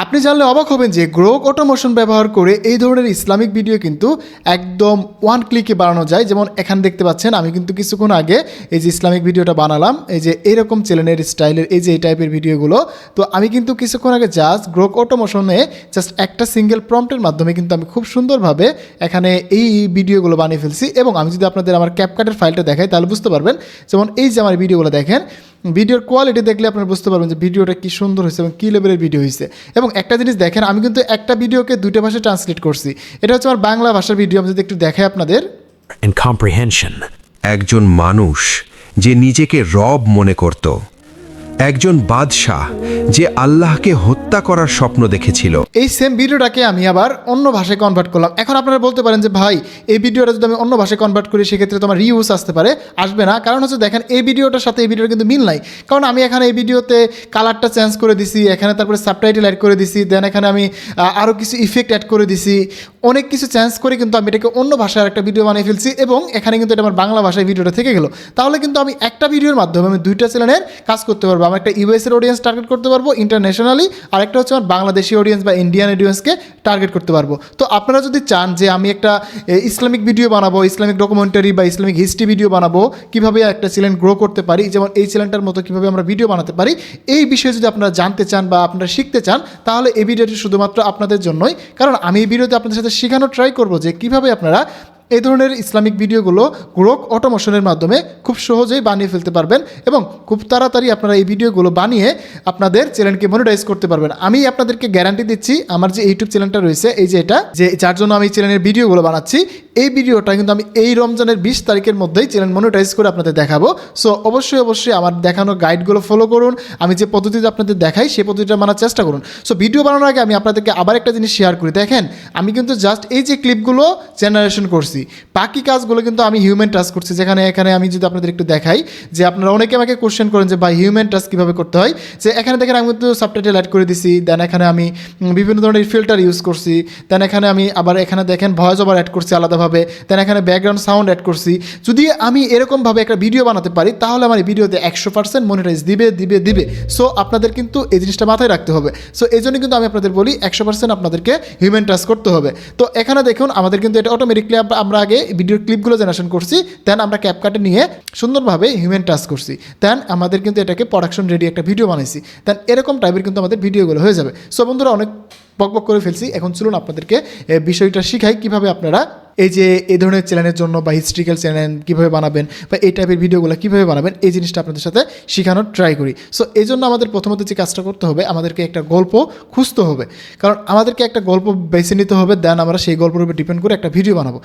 আপনি জানলে অবাক হবেন যে গ্রোক অটোমেশন ব্যবহার করে এই ধরনের ইসলামিক ভিডিও কিন্তু একদম ওয়ান ক্লিকে বানানো যায়। যেমন এখানে দেখতে পাচ্ছেন আমি কিন্তু কিছুক্ষণ আগে এই যে ইসলামিক ভিডিওটা বানালাম, এই যে এরকম চ্যানেলের স্টাইলের এই যে এই টাইপের ভিডিওগুলো। তো আমি কিন্তু কিছুক্ষণ আগে জাস্ট গ্রোক অটোমেশনে জাস্ট একটা সিঙ্গেল প্রম্পটের মাধ্যমে কিন্তু আমি খুব সুন্দরভাবে এখানে এই ভিডিওগুলো বানিয়ে ফেলছি। এবং আমি যদি আপনাদের আমার ক্যাপকাটের ফাইলটা দেখাই তাহলে বুঝতে পারবেন। যেমন এই যে আমার ভিডিওগুলো দেখেন, ভিডিওর কোয়ালিটি দেখলে আপনারা বুঝতে পারবেন যে ভিডিওটা কী সুন্দর হয়েছে এবং কী লেভেলের ভিডিও হয়েছে। এবং একটা জিনিস দেখেন, আমি কিন্তু একটা ভিডিওকে দুইটা ভাষায় ট্রান্সলেট করছি। এটা হচ্ছে আমার বাংলা ভাষার ভিডিও। আমি যদি একটু দেখাই আপনাদের। and comprehension. একজন মানুষ যে নিজেকে রব মনে করত, একজন বাদশাহ যে আল্লাহকে হত্যা করার স্বপ্ন দেখেছিল। এই সেম ভিডিওটাকে আমি আবার অন্য ভাষায় কনভার্ট করলাম। এখন আপনারা বলতে পারেন যে ভাই এই ভিডিওটা যদি আমি অন্য ভাষায় কনভার্ট করি সেক্ষেত্রে তোমার রিউজ আসতে পারে, আসবে না। কারণ হচ্ছে দেখেন এই ভিডিওটার সাথে এই ভিডিওর কিন্তু মিল নাই। কারণ আমি এখানে এই ভিডিওতে কালারটা চেঞ্জ করে দিছি, এখানে তারপরে সাবটাইটেল অ্যাড করে দিছি, দেন এখানে আমি আরও কিছু ইফেক্ট অ্যাড করে দিছি, অনেক কিছু চেঞ্জ করে কিন্তু আমি এটাকে অন্য ভাষায় একটা ভিডিও বানিয়ে ফেলছি। এবং এখানে কিন্তু এটা আমার বাংলা ভাষায় ভিডিওটা থেকে গেল। তাহলে কিন্তু আমি একটা ভিডিওর মাধ্যমে আমি দুইটা চ্যানেলের কাজ করতে পারবো। আমার একটা ইউএসের অডিয়েন্স টার্গেট করতে পারবো ইন্টারন্যাশনালি, আর একটা হচ্ছে আমার বাংলাদেশি অডিয়েন্স বা ইন্ডিয়ান অডিয়েন্সকে টার্গেট করতে পারবো। তো আপনারা যদি চান যে আমি একটা ইসলামিক ভিডিও বানাবো, ইসলামিক ডকুমেন্টারি বা ইসলামিক হিস্ট্রি ভিডিও বানাবো, কীভাবে একটা চ্যানেল গ্রো করতে পারি, যেমন এই চ্যানেলটার মতো কীভাবে আমরা ভিডিও বানাতে পারি, এই বিষয়ে যদি আপনারা জানতে চান বা আপনারা শিখতে চান, তাহলে এই ভিডিওটি শুধুমাত্র আপনাদের জন্যই। কারণ আমি এই ভিডিওতে আপনাদের সাথে শেখানোর ট্রাই করবো যে কীভাবে আপনারা এই ধরনের ইসলামিক ভিডিওগুলো গ্রোক অটোমেশনের মাধ্যমে খুব সহজেই বানিয়ে ফেলতে পারবেন এবং খুব তাড়াতাড়ি আপনারা এই ভিডিওগুলো বানিয়ে আপনাদের চ্যানেলকে মনিটাইজ করতে পারবেন। আমি আপনাদেরকে গ্যারান্টি দিচ্ছি, আমার যে ইউটিউব চ্যানেলটা রয়েছে, এই যে এটা যে যার জন্য আমি চ্যানেলের ভিডিওগুলো বানাচ্ছি, এই ভিডিওটা কিন্তু আমি এই রমজানের 20 তারিখের মধ্যেই চ্যানেল মনিটাইজ করে আপনাদের দেখাবো। সো অবশ্যই আমার দেখানো গাইডগুলো ফলো করুন। আমি যে পদ্ধতিতে আপনাদের দেখাই সেই পদ্ধতিটা মানার চেষ্টা করুন। সো ভিডিও বানানোর আগে আমি আপনাদেরকে আবার একটা জিনিস শেয়ার করি। দেখেন আমি কিন্তু জাস্ট এই যে ক্লিপগুলো জেনারেশন করছি, বাকি কাজগুলো কিন্তু আমি হিউম্যান টাচ করছি। এখানে আমি যদি আপনাদের একটু দেখাই যে আপনারা অনেকে আমাকে কোশ্চেন করেন যে ভাই হিউম্যান টাচ কীভাবে করতে হয়। যে এখানে দেখেন আমি কিন্তু সাবটাইটেল অ্যাড করে দিছি, দেন এখানে আমি বিভিন্ন ধরনের ফিল্টার ইউজ করছি, দেন এখানে আমি আবার এখানে দেখেন ভয়েস ওভার অ্যাড করছি আলাদাভাবে, দেন এখানে ব্যাকগ্রাউন্ড সাউন্ড অ্যাড করছি। যদি আমি এরকমভাবে একটা ভিডিও বানাতে পারি তাহলে আমার এই ভিডিওতে 100% মনিটাইজ দিবে। সো আপনাদের কিন্তু এই জিনিসটা মাথায় রাখতে হবে। সো এই জন্য কিন্তু আমি আপনাদের বলি 100% আপনাদেরকে হিউম্যান টাচ করতে হবে। তো এখানে দেখুন আমাদের কিন্তু এটা অটোমেটিকলি আমরা আগে ভিডিওর ক্লিপগুলো জেনারেশন করছি, দেন আমরা ক্যাপকাটে নিয়ে সুন্দরভাবে হিউম্যান টাচ করছি, দেন আমাদের কিন্তু এটাকে প্রোডাকশন রেডি একটা ভিডিও বানাইছি, দেন এরকম টাইপের কিন্তু আমাদের ভিডিওগুলো হয়ে যাবে। সো বন্ধুরা অনেক বকবক করে ফেলছি, এখন চলুন আপনাদেরকে বিষয়টা শিখাই কীভাবে আপনারা এই যে এই ধরনের চ্যানেলের জন্য বা হিস্ট্রিক্যাল চ্যানেল কীভাবে বানাবেন বা এই টাইপের ভিডিওগুলো কীভাবে বানাবেন, এই জিনিসটা আপনাদের সাথে শেখানোর ট্রাই করি। সো এই জন্য আমাদের প্রথমত যে কাজটা করতে হবে, আমাদেরকে একটা গল্প খুঁজতে হবে। কারণ আমাদেরকে একটা গল্প বেছে নিতে হবে, দেন আমরা সেই গল্পের উপর ডিপেন্ড করে একটা ভিডিও বানাবো।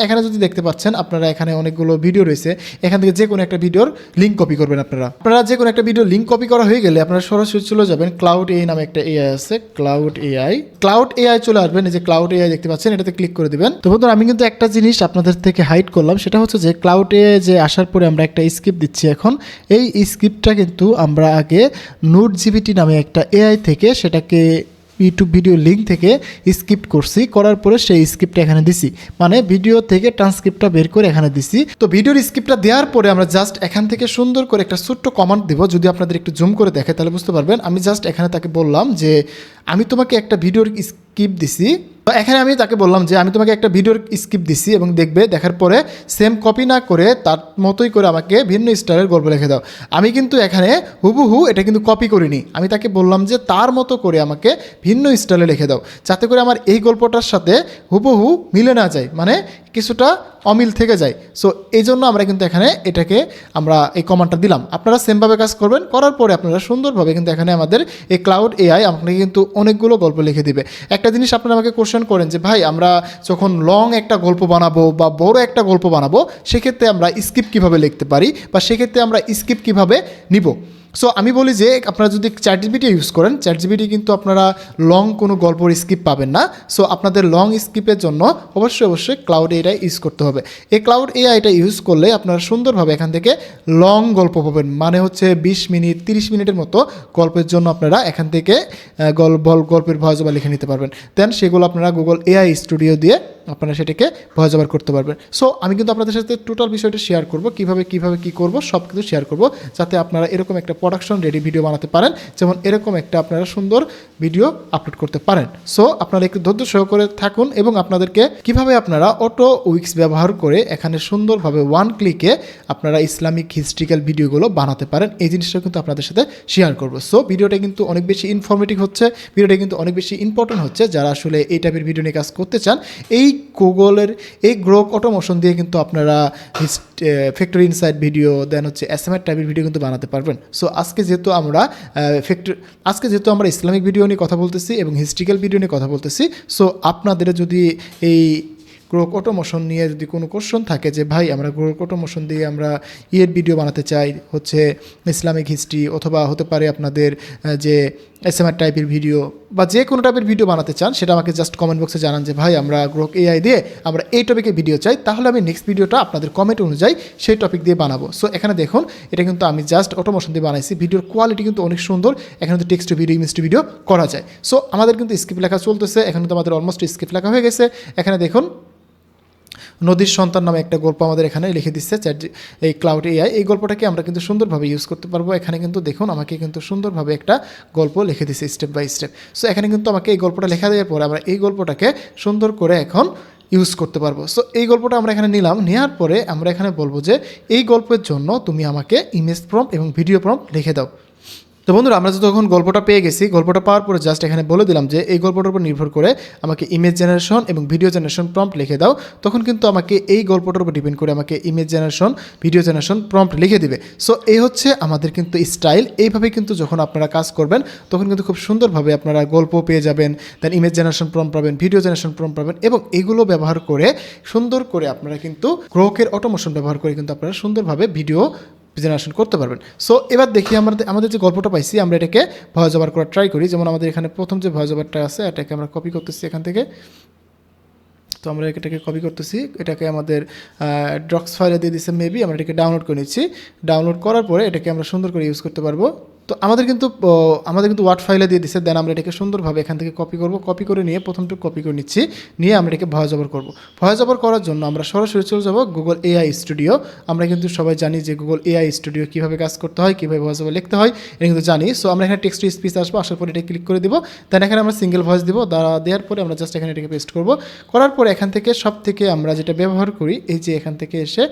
এখানে যদি দেখতে পাচ্ছেন আপনারা, এখানে অনেকগুলো ভিডিও রয়েছে, এখান থেকে যে কোনো একটা ভিডিওর লিঙ্ক কপি করবেন। আপনারা যে কোনো একটা ভিডিও লিঙ্ক কপি করা হয়ে গেলে আপনারা সরাসরি চলে যাবেন ক্লাউড এআই নামে একটা এআই আছে, ক্লাউড এআই চলে আসবেন। এই যে ক্লাউড এআই দেখতে পাচ্ছেন, এটাতে ক্লিক করে দিবেন। তো বন্ধুরা আমি কিন্তু একটা জিনিস আপনাদের থেকে হাইড করলাম, সেটা হচ্ছে যে ক্লাউড এআই যে আসার পরে আমরা একটা স্ক্রিপ্ট দিচ্ছি। এখন এই স্ক্রিপ্টটা কিন্তু আমরা আগে নোটজিপিটি নামে একটা এআই থেকে সেটাকে ইউটিউব ভিডিও লিঙ্ক থেকে স্ক্রিপ্ট করছি, করার পরে সেই স্ক্রিপ্টটা এখানে দিছি, মানে ভিডিও থেকে ট্রান্সক্রিপ্টটা বের করে এখানে দিছি। তো ভিডিওর স্ক্রিপ্টটা দেওয়ার পরে আমরা জাস্ট এখান থেকে সুন্দর করে একটা ছোট্ট কমান্ড দেবো। যদি আপনাদের একটু জুম করে দেখে তাহলে বুঝতে পারবেন। আমি জাস্ট এখানে তাকে বললাম যে আমি তোমাকে একটা ভিডিওর স্ক্রিপ্ট দিছি। তো এখানে আমি তাকে বললাম যে আমি তোমাকে একটা ভিডিওর স্ক্রিপ্ট দিছি এবং দেখার পরে সেম কপি না করে তার মতোই করে আমাকে ভিন্ন স্টাইলের গল্প লিখে দাও। আমি কিন্তু এখানে হুবহু এটা কিন্তু কপি করিনি, আমি তাকে বললাম যে তার মতো করে আমাকে ভিন্ন স্টাইলে লিখে দাও, যাতে করে আমার এই গল্পটার সাথে হুবহু মিলে না যায়, মানে কিছুটা অমিল থেকে যায়। সো এই জন্য আমরা কিন্তু এখানে এটাকে আমরা এই কমান্ডটা দিলাম। আপনারা সেমভাবে কাজ করবেন, করার পরে আপনারা সুন্দরভাবে কিন্তু এখানে আমাদের এই ক্লাউড এআই আপনাকে কিন্তু অনেকগুলো গল্প লিখে দিবে। একটা জিনিস আপনারা আমাকে কোশ্চেন করেন যে ভাই আমরা যখন লং একটা গল্প বানাবো বা বড় একটা গল্প বানাবো সেক্ষেত্রে আমরা স্ক্রিপ্ট কীভাবে লিখতে পারি বা সেক্ষেত্রে আমরা স্ক্রিপ্ট কীভাবে নিব। সো আমি বলি যে আপনারা যদি চ্যাটজিপিটি ইউজ করেন, চ্যাটজিপিটি কিন্তু আপনারা লং কোনো গল্পর স্ক্রিপ্ট পাবেন না। সো আপনাদের লং স্ক্রিপ্টের জন্য অবশ্যই ক্লাউড এআই ইউজ করতে হবে। এই ক্লাউড এআইটা ইউজ করলে আপনারা সুন্দরভাবে এখান থেকে লং গল্প পাবেন, মানে হচ্ছে 20 মিনিট 30 মিনিটের মতো গল্পের জন্য আপনারা এখান থেকে গল্পের ভয়েস ওভার লিখে নিতে পারবেন। দেন সেগুলো আপনারা গুগল এআই স্টুডিও দিয়ে আপনারা সেটাকে ভয়েস ওভার করতে পারবেন। সো আমি কিন্তু আপনাদের সাথে টোটাল বিষয়টা শেয়ার করব, কীভাবে কী করব সব কিছু শেয়ার করব, যাতে আপনারা এরকম একটা প্রোডাকশন রেডি ভিডিও বানাতে পারেন, যেমন এরকম একটা আপনারা সুন্দর ভিডিও আপলোড করতে পারেন। সো আপনারা একটু ধৈর্য সহকারে থাকুন এবং আপনাদেরকে কিভাবে আপনারা অটো উইক্স ব্যবহার করে এখানে সুন্দরভাবে ওয়ান ক্লিকে আপনারা ইসলামিক হিস্ট্রিক্যাল ভিডিওগুলো বানাতে পারেন, এই জিনিসটা কিন্তু আপনাদের সাথে শেয়ার করব। সো ভিডিওটা কিন্তু অনেক বেশি ইনফরমেটিভ হচ্ছে, ভিডিওটা কিন্তু অনেক বেশি ইম্পর্টেন্ট হচ্ছে, যারা আসলে এই টাইপের ভিডিও নিয়ে কাজ করতে চান। এই গুগলের এই গ্রোক অটোমেশন দিয়ে কিন্তু আপনারা ফ্যাক্টরি ইনসাইড ভিডিও দেন হচ্ছে এসএমআর টাইপের ভিডিও কিন্তু বানাতে পারবেন। সো আজকে যেহেতু আমরা ইসলামিক ভিডিও নিয়ে কথা বলতেছি এবং হিস্ট্রিক্যাল ভিডিও নিয়ে কথা বলতেছি, সো আপনাদের যদি এই গ্রোক অটোমেশন নিয়ে যদি কোনো কোশ্চেন থাকে যে ভাই আমরা গ্রোক অটোমেশন দিয়ে আমরা ভিডিও বানাতে চাই হচ্ছে ইসলামিক হিস্ট্রি, অথবা হতে পারে আপনাদের যে এসএমআর টাইপের ভিডিও বা যে কোনো টাইপের ভিডিও বানাতে চান, সেটা আমাকে জাস্ট কমেন্ট বক্সে জানান যে ভাই আমরা গ্রোক এআই দিয়ে আমরা এই টপিকে ভিডিও চাই, তাহলে আমি নেক্সট ভিডিওটা আপনাদের কমেন্ট অনুযায়ী সেই টপিক দিয়ে বানাবো। সো এখানে দেখুন, এটা কিন্তু আমি জাস্ট অটোমেশন দিয়ে বানাইছি, ভিডিওর কোয়ালিটি কিন্তু অনেক সুন্দর, এখানে তো টেক্সট ভিডিও ইমেজ ভিডিও করা যায়। সো আমাদের কিন্তু স্ক্রিপ্ট লেখা চলতেছে, এখানে তো আমাদের অলমোস্ট স্ক্রিপ্ট লেখা হয়ে গেছে। এখানে দেখুন নদীর সন্তান নামে একটা গল্প আমাদের এখানে লিখে দিচ্ছে এই ক্লাউড এআই, এই গল্পটাকে আমরা কিন্তু সুন্দরভাবে ইউজ করতে পারবো। এখানে কিন্তু দেখুন আমাকে কিন্তু সুন্দরভাবে একটা গল্প লিখে দিচ্ছে স্টেপ বাই স্টেপ। সো এখানে কিন্তু আমাকে এই গল্পটা লেখা দেওয়ার পরে আমরা এই গল্পটাকে সুন্দর করে এখন ইউজ করতে পারবো। সো এই গল্পটা আমরা এখানে নিলাম, নেওয়ার পরে আমরা এখানে বলবো যে এই গল্পের জন্য তুমি আমাকে ইমেজ প্রম্পট এবং ভিডিও প্রম্পট লিখে দাও। তো বন্ধুরা, আমরা যখন গল্পটা পেয়ে গেছি, গল্পটা পাওয়ার পরে জাস্ট এখানে বলে দিলাম যে এই গল্পটার উপর নির্ভর করে আমাকে ইমেজ জেনারেশন এবং ভিডিও জেনারেশন প্রম্পট লিখে দাও, তখন কিন্তু আমাকে এই গল্পটার উপর ডিপেন্ড করে আমাকে image generation video generation prompt লিখে দিবে। সো এই হচ্ছে আমাদের কিন্তু স্টাইল। এইভাবে কিন্তু যখন আপনারা কাজ করবেন তখন কিন্তু খুব সুন্দরভাবে আপনারা গল্প পেয়ে যাবেন, দেন ইমেজ জেনারেশন প্রম্পট পাবেন, ভিডিও জেনারেশন প্রম্পট পাবেন, এবং এগুলো ব্যবহার করে সুন্দর করে আপনারা কিন্তু গ্রোকের অটোমেশন ব্যবহার করে কিন্তু আপনারা সুন্দরভাবে ভিডিও জেনারেশন করতে পারবেন। সো এবার দেখি আমাদের যে গল্পটা পাইছি, আমরা এটাকে ভয়েস ওভার করার ট্রাই করি। যেমন আমাদের এখানে প্রথম যে ভয়েস ওভারটা আছে, এটাকে আমরা কপি করতেছি এখান থেকে। তো আমরা এটাকে কপি করতেছি, এটাকে আমাদের ড্রক্স ফাইলে দিয়ে দিচ্ছে, মেবি আমরা এটাকে ডাউনলোড করে নিচ্ছি। ডাউনলোড করার পরে এটাকে আমরা সুন্দর করে ইউজ করতে পারবো। তো আমাদের কিন্তু ওয়ার্ড ফাইলে দিয়ে দিচ্ছে, দেন আমরা এটাকে সুন্দরভাবে এখান থেকে কপি করব। কপি করে নিয়ে প্রথমটা কপি করে নিচ্ছি, নিয়ে আমরা এটাকে ভয়েস ওভার করব। ভয়েস ওভার করার জন্য আমরা সরাসরি চলে যাব গুগল এআই স্টুডিও। আমরা কিন্তু সবাই জানি যে গুগল এআই স্টুডিও কীভাবে কাজ করতে হয়, কীভাবে ভয়েস ওভার লিখতে হয়, এটা কিন্তু জানি। সো আমরা এখানে টেক্সট টু স্পিচ আসবো, আসার পরে এটা ক্লিক করে দিব, দেন এখানে আমরা সিঙ্গেল ভয়েস দিব। দেওয়ার পরে আমরা জাস্ট এখানে এটাকে পেস্ট করব। করার পরে এখান থেকে সব থেকে আমরা যেটা ব্যবহার করি, এই যে এখান থেকে এসে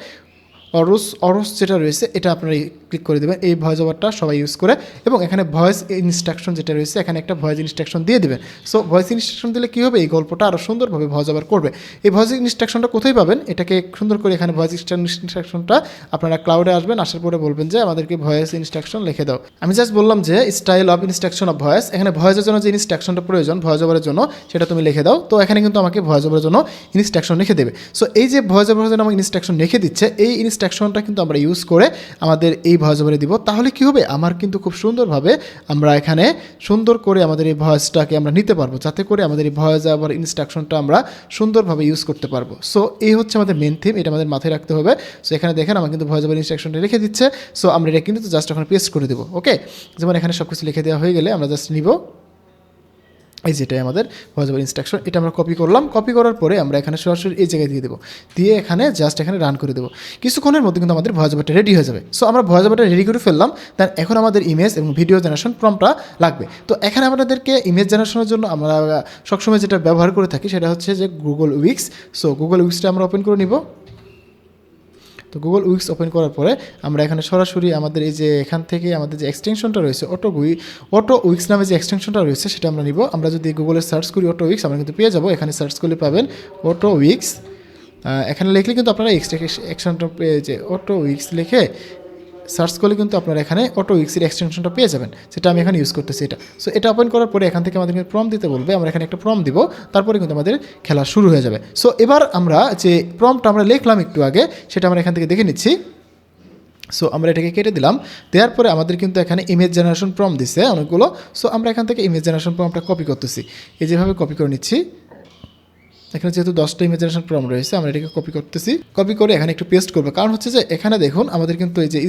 অরস যেটা রয়েছে এটা আপনারা ক্লিক করে দেবেন, এই ভয়েস ওভারটা সবাই ইউজ করে, এবং এখানে ভয়েস ইনস্ট্রাকশন যেটা রয়েছে এখানে একটা ভয়েস ইনস্ট্রাকশন দিয়ে দেবেন। সো ভয়েস ইনস্ট্রাকশন দিলে কী হবে, এই গল্পটা আরও সুন্দরভাবে ভয়েস ওভার করবে। এই ভয়েস ইনস্ট্রাকশনটা কোথায় পাবেন, এটাকে সুন্দর করে এখানে ভয়েস ইনস্ট্রাকশনটা আপনারা ক্লাউডে আসবেন, আসার পরে বলবেন যে আমাদেরকে ভয়েস ইনস্ট্রাকশন লিখে দাও। আমি জাস্ট বললাম যে style of instruction of voice, এখানে ভয়েসের জন্য যে ইনস্ট্রাকশনটা প্রয়োজন ভয়েস ওভারের জন্য সেটা তুমি লিখে দাও। তো এখানে কিন্তু আমাকে ভয়েস ওভারের জন্য ইনস্ট্রাকশন লিখে দেবে। সো এই যে ভয়েস ওভারের জন্য আমাকে ইনস্ট্রাকশন লিখে দিচ্ছে, এই ইনস্ট্রাকশনটা কিন্তু আমরা ইউজ করে আমাদের এই ভয়েস ওভারে দিব। তাহলে কী হবে, আমার কিন্তু খুব সুন্দরভাবে আমরা এখানে সুন্দর করে আমাদের এই ভয়েসটাকে আমরা নিতে পারবো, যাতে করে আমাদের এই ভয়েস ওভার ইনস্ট্রাকশনটা আমরা সুন্দরভাবে ইউজ করতে পারবো। সো এই হচ্ছে আমাদের মেন থিম, এটা আমাদের মাথায় রাখতে হবে। সো এখানে দেখেন আমার কিন্তু ভয়েস ওভার ইনস্ট্রাকশনটা লিখে দিচ্ছে। সো আমরা এটা কিন্তু জাস্ট এখন পেস্ট করে দেবো। ওকে, যেমন এখানে সব কিছু লিখে দেওয়া হয়ে গেলে আমরা জাস্ট নিব এই যেটাই আমাদের ভয়েস ওভার ইনস্ট্রাকশন, এটা আমরা কপি করলাম। কপি করার পরে আমরা এখানে সরাসরি এই জায়গায় দিয়ে দেবো, দিয়ে এখানে জাস্ট এখানে রান করে দেবো। কিছুক্ষণের মধ্যে কিন্তু আমাদের ভয়েস ওভারটা রেডি হয়ে যাবে। সো আমরা ভয়েস ওভারটা রেডি করে ফেললাম, দেন এখন আমাদের ইমেজ এবং ভিডিও জেনারেশন প্রম্পটটা লাগবে। তো এখানে আমাদেরকে ইমেজ জেনারেশনের জন্য আমরা সবসময় যেটা ব্যবহার করে থাকি সেটা হচ্ছে যে গুগল উইক্স। সো গুগল উইক্সটা আমরা ওপেন করে নিব। তো গুগল উইক্স ওপেন করার পরে আমরা এখানে সরাসরি আমাদের এই যে এখান থেকে আমাদের যে এক্সটেনশনটা রয়েছে অটো উইক্স নামে যে এক্সটেনশনটা রয়েছে সেটা আমরা নিব। আমরা যদি গুগলে সার্চ করি অটো উইক্স, আমরা কিন্তু পেয়ে যাবো। এখানে সার্চ করলে পাবেন অটো উইক্স, এখানে লিখলে কিন্তু আপনারা এক্সটেনশনটা পেয়ে যে অটো উইক্স লিখে সার্চ করলে কিন্তু আপনারা এখানে অটো উইক্সের এক্সটেনশনটা পেয়ে যাবেন, যেটা আমি এখানে ইউজ করতেছি এটা। সো এটা ওপেন করার পরে এখান থেকে আমাদেরকে প্রম্পট দিতে বলবে, আমরা এখানে একটা প্রম্পট দিব, তারপরে কিন্তু আমাদের খেলা শুরু হয়ে যাবে। সো এবার আমরা যে প্রম্পটটা আমরা লিখলাম একটু আগে, সেটা আমরা এখান থেকে দেখে নিচ্ছি। সো আমরা এটাকে কেটে দিলাম, দেওয়ার পরে আমাদের কিন্তু এখানে ইমেজ জেনারেশন প্রম্পট দিচ্ছে অনেকগুলো। সো আমরা এখান থেকে ইমেজ জেনারেশন প্রম্পটটা কপি করতেছি, এই যেভাবে কপি করে নিচ্ছি। এখানে যেহেতু 10টা ইমাজিনেশন প্রম রয়েছে, আমরা এটাকে কপি করতেছি, কপি করে এখানে একটু পেস্ট করবো। কারণ হচ্ছে যে এখানে দেখুন আমাদের কিন্তু এই যে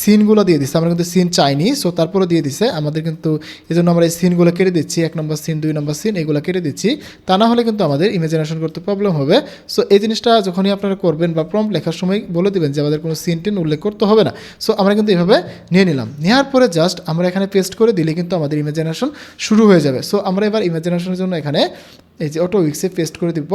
সিনগুলো দিয়ে দিচ্ছে, আমরা কিন্তু সিন চাইনি, সো তারপরে দিয়ে দিছে আমাদের, কিন্তু এই জন্য আমরা এই সিনগুলো কেটে দিচ্ছি, 1 নম্বর সিন 2 নম্বর সিন এগুলো কেটে দিচ্ছি। তা না হলে কিন্তু আমাদের ইমাজিনেশন করতে প্রবলেম হবে। সো এই জিনিসটা যখনই আপনারা করবেন বা প্রম্পট লেখার সময় বলে দিবেন যে আমাদের কোনো সিন টিন উল্লেখ করতে হবে না। সো আমরা কিন্তু এইভাবে নিয়ে নিলাম, নেওয়ার পরে জাস্ট আমরা এখানে পেস্ট করে দিলে কিন্তু আমাদের ইমাজিনেশন শুরু হয়ে যাবে। সো আমরা এবার ইমাজিনেশনের জন্য এখানে এই যে অটো উইক্সে পেস্ট করে দিব।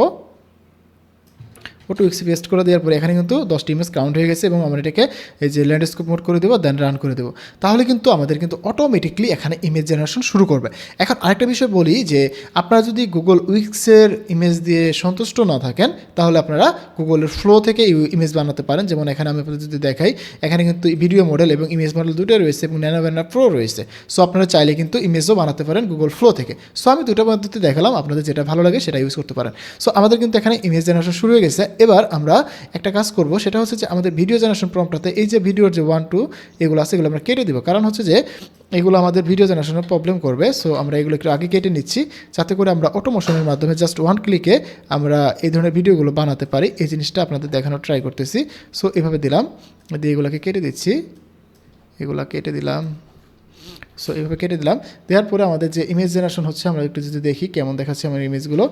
অটো উইক্সে পেস্ট করে দেওয়ার পরে এখানে কিন্তু 10টি ইমেজ কাউন্ট হয়ে গেছে এবং আমরা এটাকে এই যে ল্যান্ডস্কেপ মোড করে দেবো, দেন রান করে দেবো। তাহলে কিন্তু আমাদের কিন্তু অটোমেটিকলি এখানে ইমেজ জেনারেশন শুরু করবে। এখন আরেকটা বিষয় বলি যে আপনারা যদি গুগল উইক্সের ইমেজ দিয়ে সন্তুষ্ট না থাকেন তাহলে আপনারা গুগলের ফ্লো থেকে ইমেজ বানাতে পারেন। যেমন এখানে আমি আপনাদের যদি দেখাই, এখানে কিন্তু ভিডিও মডেল এবং ইমেজ মডেল দুটোই রয়েছে এবং ন্যানো ব্যানার প্রো রয়েছে। সো আপনারা চাইলে কিন্তু ইমেজও বানাতে পারেন গুগল ফ্লো থেকে। সো আমি দুটো পদ্ধতি দেখালাম, আপনাদের যেটা ভালো লাগে সেটা ইউজ করতে পারেন। সো আমাদের কিন্তু এখানে ইমেজ জেনারেশন শুরু হয়ে গেছে। এবার আমরা একটা কাজ করব, সেটা হচ্ছে যে আমাদের ভিডিও জেনারেশন প্রম্পটটাতে এই যে ভিডিওর যে 1 2 এগুলো আছে এগুলো আমরা কেটে দিব। কারণ হচ্ছে যে এগুলো আমাদের ভিডিও জেনারেশনের প্রবলেম করবে। সো আমরা এগুলো একটু আগে কেটে নিচ্ছি যাতে করে আমরা অটোমোশনের মাধ্যমে জাস্ট 1 ক্লিকে আমরা এই ধরনের ভিডিওগুলো বানাতে পারি। এই জিনিসটা আপনাদের দেখানোর ট্রাই করতেছি। সো এভাবে দিলাম, দিয়ে এগুলোকে কেটে দিচ্ছি, এগুলো কেটে দিলাম। সো এভাবে কেটে দিলাম, দেওয়ার পরে আমাদের যে ইমেজ জেনারেশন হচ্ছে আমরা একটু যদি দেখি কেমন দেখাচ্ছে আমার ইমেজগুলো।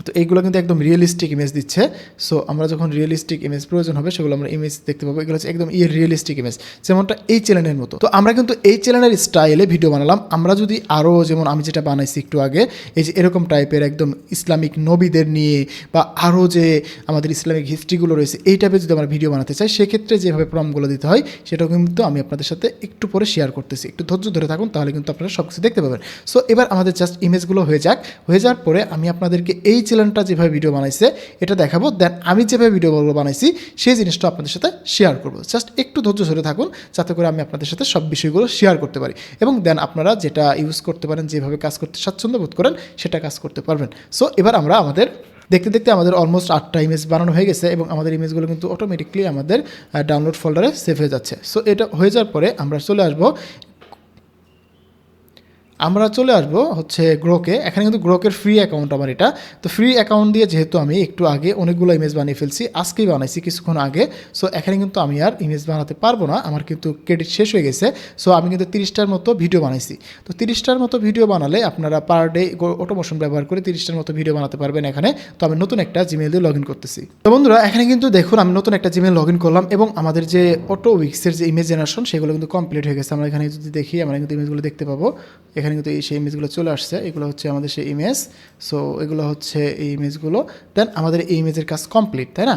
তো এইগুলো কিন্তু একদম রিয়েলিস্টিক ইমেজ দিচ্ছে। সো আমরা যখন রিয়েলিস্টিক ইমেজ প্রয়োজন হবে সেগুলো আমরা ইমেজ দেখতে পাবো। এগুলো হচ্ছে একদম রিয়েলিস্টিক ইমেজ, যেমনটা এই চ্যানেলের মতো। তো আমরা কিন্তু এই চ্যানেলের স্টাইলে ভিডিও বানালাম। আমরা যদি আরও, যেমন আমি যেটা বানাইছি একটু আগে, এই যে এরকম টাইপের একদম ইসলামিক নবীদের নিয়ে বা আরও যে আমাদের ইসলামিক হিস্ট্রিগুলো রয়েছে এই টাইপের যদি আমরা ভিডিও বানাতে চাই, সেক্ষেত্রে যেভাবে প্রম্পটগুলো দিতে হয় সেটাও কিন্তু আমি আপনাদের সাথে একটু পরে শেয়ার করতেছি। একটু ধৈর্য ধরে থাকুন, তাহলে কিন্তু আপনারা সব কিছু দেখতে পাবেন। সো এবার আমাদের জাস্ট ইমেজগুলো হয়ে যাক, হয়ে যাওয়ার পরে আমি আপনাদেরকে এই চ্যানেলটা যেভাবে ভিডিও বানাইছে এটা দেখাবো, দেন আমি যেভাবে ভিডিওগুলো বানাইছি সেই জিনিসটা আপনাদের সাথে শেয়ার করবো। জাস্ট একটু ধৈর্য ধরে থাকুন যাতে করে আমি আপনাদের সাথে সব বিষয়গুলো শেয়ার করতে পারি এবং দেন আপনারা যেটা ইউজ করতে পারেন, যেভাবে কাজ করতে স্বাচ্ছন্দ্য বোধ করেন সেটা কাজ করতে পারবেন। সো এবার আমরা আমাদের দেখতে দেখতে আমাদের অলমোস্ট 8টা ইমেজ বানানো হয়ে গেছে এবং আমাদের ইমেজগুলো কিন্তু অটোমেটিকলি আমাদের ডাউনলোড ফোল্ডারে সেভ হয়ে যাচ্ছে। সো এটা হয়ে যাওয়ার পরে আমরা চলে আসবো হচ্ছে গ্রোকে। এখানে কিন্তু গ্রোকের ফ্রি অ্যাকাউন্ট আমার এটা। তো ফ্রি অ্যাকাউন্ট দিয়ে যেহেতু আমি একটু আগে অনেকগুলো ইমেজ বানিয়ে ফেলছি, আজকেই বানাইছি কিছুক্ষণ আগে। সো এখানে কিন্তু আমি আর ইমেজ বানাতে পারবো না, আমার কিন্তু ক্রেডিট শেষ হয়ে গেছে। সো আমি কিন্তু 30টার মতো ভিডিও বানাইছি। তো 30টার মতো ভিডিও বানালে আপনারা পার ডে অটোমোশন ব্যবহার করে 30টার মতো ভিডিও বানাতে পারবেন এখানে। তো আমি নতুন একটা জিমেল দিয়ে লগ ইন করতেছি। তো বন্ধুরা এখানে কিন্তু দেখুন আমি নতুন একটা জিমেল লগ ইন করলাম এবং আমাদের যে অটো উইক্সের যে ইমেজ জেনারেশন সেগুলো কিন্তু কমপ্লিট হয়ে গেছে। আমরা এখানে যদি দেখি আমরা কিন্তু ইমেজগুলো দেখতে পাবো। এখানে কিন্তু সেই ইমেজগুলো চলে আসছে, এগুলো হচ্ছে আমাদের সেই ইমেজ। সো এগুলো হচ্ছে এই ইমেজগুলো, দেন আমাদের এই ইমেজের কাজ কমপ্লিট, তাই না?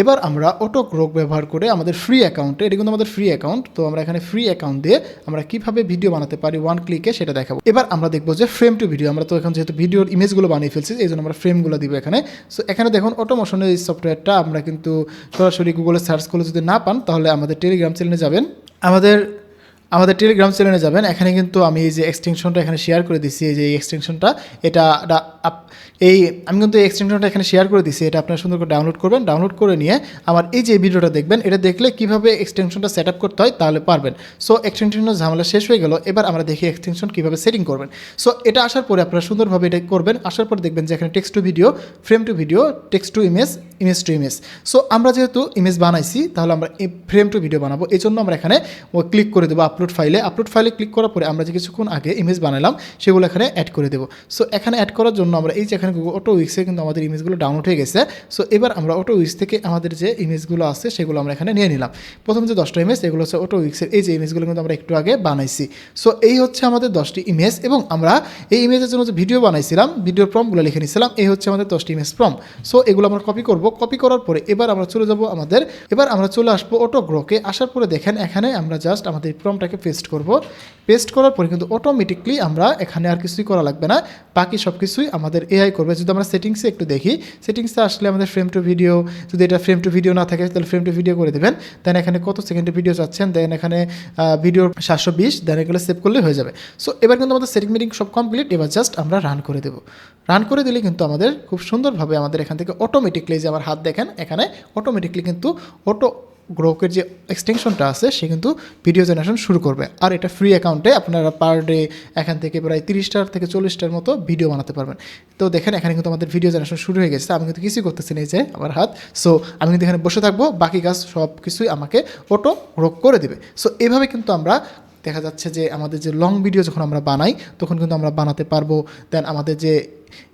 এবার আমরা অটো গ্রোক ব্যবহার করে আমাদের ফ্রি অ্যাকাউন্টে, এটা কিন্তু আমাদের ফ্রি অ্যাকাউন্ট, তো আমরা এখানে ফ্রি অ্যাকাউন্ট দিয়ে আমরা কিভাবে ভিডিও বানাতে পারি 1 ক্লিকে সেটা দেখাবো। এবার আমরা দেখবো যে ফ্রেম টু ভিডিও, আমরা তো এখন যেহেতু ভিডিওর ইমেজগুলো বানিয়ে ফেলছি এই জন্য আমরা ফ্রেমগুলো দিব এখানে। সো এখানে দেখুন অটোমোশনের এই সফটওয়্যারটা আমরা কিন্তু সরাসরি গুগলে সার্চ করলে যদি না পান তাহলে আমাদের টেলিগ্রাম চ্যানেলে যাবেন, আমাদের টেলিগ্রাম চ্যানেলে যাবেন। এখানে কিন্তু আমি এই যে এক্সটেনশনটা এখানে শেয়ার করে দিচ্ছি, এই যে এই এক্সটেনশনটা আমি কিন্তু এই এক্সটেনশনটা এখানে শেয়ার করে দিচ্ছি, এটা আপনারা সুন্দর করে ডাউনলোড করবেন। ডাউনলোড করে নিয়ে আমার এই যে ভিডিওটা দেখবেন, এটা দেখলে কীভাবে এক্সটেনশনটা সেট আপ করতে হয় তাহলে পারবেন। সো এক্সটেনশনের ঝামেলা শেষ হয়ে গেল, এবার আমরা দেখি এক্সটেনশন কীভাবে সেটিং করবেন। সো এটা আসার পরে আপনারা সুন্দরভাবে এটা করবেন। আসার পরে দেখবেন যে এখানে text to video, frame to video, text to image, image to image. So আমরা যেহেতু ইমেজ বানাইছি তাহলে আমরা ফ্রেম টু ভিডিও বানাবো, এই জন্য আমরা এখানে ক্লিক করে দেবো আপলোড ফাইলে ক্লিক করার পরে আমরা যে কিছুক্ষণ আগে ইমেজ বানালাম সেগুলো এখানে অ্যাড করে দেবো। সো এখানে অ্যাড করার জন্য আমরা এই যে এখানে অটো উইক্সে কিন্তু আমাদের ইমেজগুলো ডাউনলোড হয়ে গেছে। সো এবার আমরা অটো উইক্স থেকে আমাদের যে ইমেজগুলো আছে সেগুলো আমরা এখানে নিয়ে নিলাম। প্রথম যে 10টা ইমেজ এগুলো হচ্ছে অটো উইক্সের এই যে ইমেজগুলো কিন্তু আমরা একটু আগে বানাইছি। সো এই হচ্ছে আমাদের 10টি ইমেজ এবং আমরা এই ইমেজের জন্য যে ভিডিও বানাইছিলাম, ভিডিওর প্রম্পটগুলো লিখে নিয়েছিলাম, এই হচ্ছে আমাদের 10টি ইমেজ প্রম্পট। সো এগুলো আমরা কপি করব, কপি করার পরে এবার আমরা আমরা চলে আসবো অটো গ্রোকে। আসার পরে দেখেন এখানে আমরা জাস্ট আমাদের প্রম্পটটাকে পেস্ট করব। পেস্ট করার পরে কিন্তু অটোমেটিকলি আমরা এখানে আর কিছুই করা লাগবে না, বাকি সব কিছুই আমাদের এআই করবে। যদি আমরা সেটিংসে একটু দেখি, সেটিংসে আসলে আমাদের ফ্রেম টু ভিডিও, যদি এটা ফ্রেম টু ভিডিও না থাকে তাহলে ফ্রেম টু ভিডিও করে দেবেন। দেন এখানে কত সেকেন্ডের ভিডিও চাচ্ছেন, দেন এখানে ভিডিওর 720, দেন এগুলো সেভ করলে হয়ে যাবে। সো এবার কিন্তু আমাদের সেটিং মিটিং সব কমপ্লিট। এবার জাস্ট আমরা রান করে দেবো। রান করে দিলে কিন্তু আমাদের খুব সুন্দরভাবে আমাদের এখান থেকে অটোমেটিকলি, যে আমার হাত দেখেন এখানে অটোমেটিকলি কিন্তু গ্রোকের যে এক্সটেনশনটা আছে সে কিন্তু ভিডিও জেনারেশন শুরু করবে। আর এটা ফ্রি অ্যাকাউন্টে আপনারা পার ডে এখান থেকে প্রায় 30টার থেকে 40টার মতো ভিডিও বানাতে পারবেন। তো দেখেন এখানে কিন্তু আমাদের ভিডিও জেনারেশন শুরু হয়ে গেছে, আমি কিন্তু কিছুই করতেছি না, এই যে আমার হাত। সো আমি কিন্তু এখানে বসে থাকবো, বাকি কাজ সব কিছুই আমাকে অটো গ্রোক করে দিবে। সো এভাবে কিন্তু আমরা দেখা যাচ্ছে যে আমাদের যে লং ভিডিও যখন আমরা বানাই তখন কিন্তু আমরা বানাতে পারবো। দেন আমাদের যে